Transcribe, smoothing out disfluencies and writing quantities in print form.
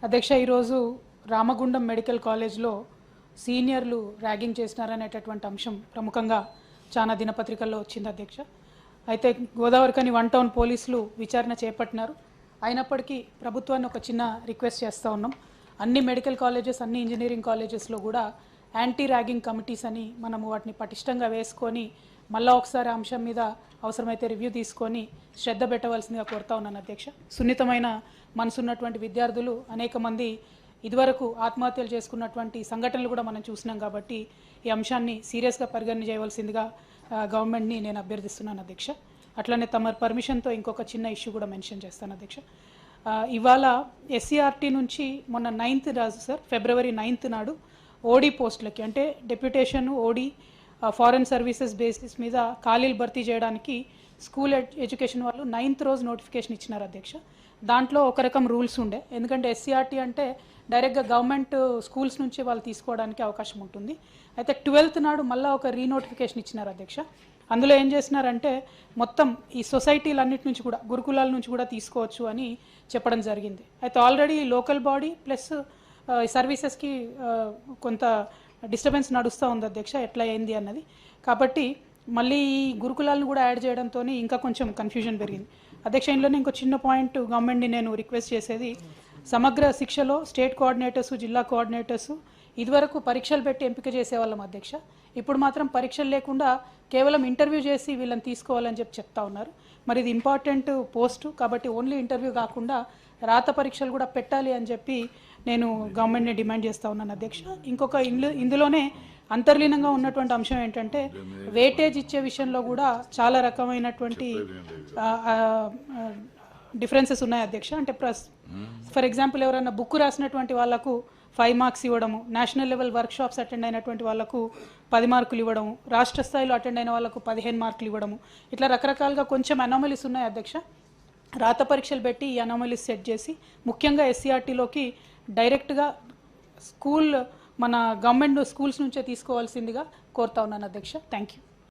అధ్యక్ష ఈరోజు రామగుండం మెడికల్ కాలేజ్లో సీనియర్లు ర్యాగింగ్ చేసినారనేటటువంటి అంశం ప్రముఖంగా చాలా దినపత్రికల్లో వచ్చింది అధ్యక్ష. అయితే గోదావరిఖని 1 టౌన్ పోలీసులు విచారణ చేపట్టినారు. అయినప్పటికీ ప్రభుత్వాన్ని ఒక చిన్న రిక్వెస్ట్ చేస్తూ ఉన్నాం. అన్ని మెడికల్ కాలేజెస్, అన్ని ఇంజనీరింగ్ కాలేజెస్లో కూడా యాంటీ ర్యాగింగ్ కమిటీస్ అని మనము వాటిని పటిష్టంగా వేసుకొని మళ్ళీ ఒకసారి అంశం మీద అవసరమైతే రివ్యూ తీసుకొని శ్రద్ధ పెట్టవలసిందిగా కోరుతా ఉన్నాను అధ్యక్ష. సున్నితమైన మనసున్నటువంటి విద్యార్థులు అనేక మంది ఇదివరకు ఆత్మహత్యలు చేసుకున్నటువంటి సంఘటనలు కూడా మనం చూసినాం కాబట్టి ఈ అంశాన్ని సీరియస్గా పరిగణన చేయవలసిందిగా గవర్నమెంట్ని నేను అభ్యర్థిస్తున్నాను అధ్యక్ష. అట్లనే తమ పర్మిషన్తో ఇంకొక చిన్న ఇష్యూ కూడా మెన్షన్ చేస్తాను అధ్యక్ష. ఇవాళ ఎస్సీఆర్టీ నుంచి మొన్న 9th రోజు సార్, ఫిబ్రవరి 9th నాడు ఓడీ పోస్టులకి అంటే deputation OD foreign services basis మీద ఖాళీలు భర్తీ చేయడానికి స్కూల్ ఎడ్యుకేషన్ వాళ్ళు 9th రోజు నోటిఫికేషన్ ఇచ్చినారు అధ్యక్ష. దాంట్లో ఒక రకం రూల్స్ ఉండే, ఎందుకంటే ఎస్సీఆర్టీ అంటే డైరెక్ట్గా గవర్నమెంట్ స్కూల్స్ నుంచి వాళ్ళు తీసుకోవడానికి అవకాశం ఉంటుంది. అయితే 12th నాడు మళ్ళీ ఒక రీనోటిఫికేషన్ ఇచ్చినారు అధ్యక్ష. అందులో ఏం చేసినారంటే మొత్తం ఈ సొసైటీలన్నిటి నుంచి కూడా గురుకులాల నుంచి కూడా తీసుకోవచ్చు అని చెప్పడం జరిగింది. అయితే ఆల్రెడీ లోకల్ బాడీ ప్లస్ సర్వీసెస్కి కొంత డిస్టర్బెన్స్ నడుస్తూ ఉంది అధ్యక్ష, ఎట్లా అయింది అన్నది. కాబట్టి మళ్ళీ ఈ గురుకులాలను కూడా యాడ్ చేయడంతో ఇంకా కొంచెం కన్ఫ్యూజన్ పెరిగింది అధ్యక్ష. ఇందులోనే ఇంకో చిన్న పాయింట్ గవర్నమెంట్ని నేను రిక్వెస్ట్ చేసేది, సమగ్ర శిక్షలో స్టేట్ కోఆర్డినేటర్స్, జిల్లా కోఆర్డినేటర్స్ ఇదివరకు పరీక్షలు పెట్టి ఎంపిక చేసేవాళ్ళం అధ్యక్ష. ఇప్పుడు మాత్రం పరీక్షలు లేకుండా కేవలం ఇంటర్వ్యూ చేసి వీళ్ళని తీసుకోవాలని చెప్తా ఉన్నారు. మరి ఇది ఇంపార్టెంట్ పోస్టు కాబట్టి ఓన్లీ ఇంటర్వ్యూ కాకుండా రాత పరీక్షలు కూడా పెట్టాలి అని చెప్పి నేను గవర్నమెంట్ని డిమాండ్ చేస్తూ ఉన్నాను అధ్యక్ష. ఇంకొక ఇందులోనే అంతర్లీనంగా ఉన్నటువంటి అంశం ఏంటంటే వెయిటేజ్ ఇచ్చే విషయంలో కూడా చాలా రకమైనటువంటి డిఫరెన్సెస్ ఉన్నాయి అధ్యక్ష. అంటే ఫర్ ఎగ్జాంపుల్ ఎవరైనా బుక్ రాసినటువంటి వాళ్ళకు 5 మార్క్స్ ఇవ్వడము, నేషనల్ లెవెల్ వర్క్షాప్స్ అటెండ్ అయినటువంటి వాళ్ళకు 10 మార్కులు ఇవ్వడము, రాష్ట్ర స్థాయిలో అటెండ్ అయిన వాళ్ళకు 15 మార్కులు ఇవ్వడము, ఇట్లా రకరకాలుగా కొంచెం అనామలీస్ ఉన్నాయి అధ్యక్ష. రాత పరీక్షలు పెట్టి ఈ అనామలీస్ సెట్ చేసి ముఖ్యంగా ఎస్సీఆర్టీలోకి డైరెక్ట్గా మన గవర్నమెంట్ స్కూల్స్ నుంచే తీసుకోవాల్సిందిగా కోరుతా ఉన్నాను అధ్యక్ష. Thank you.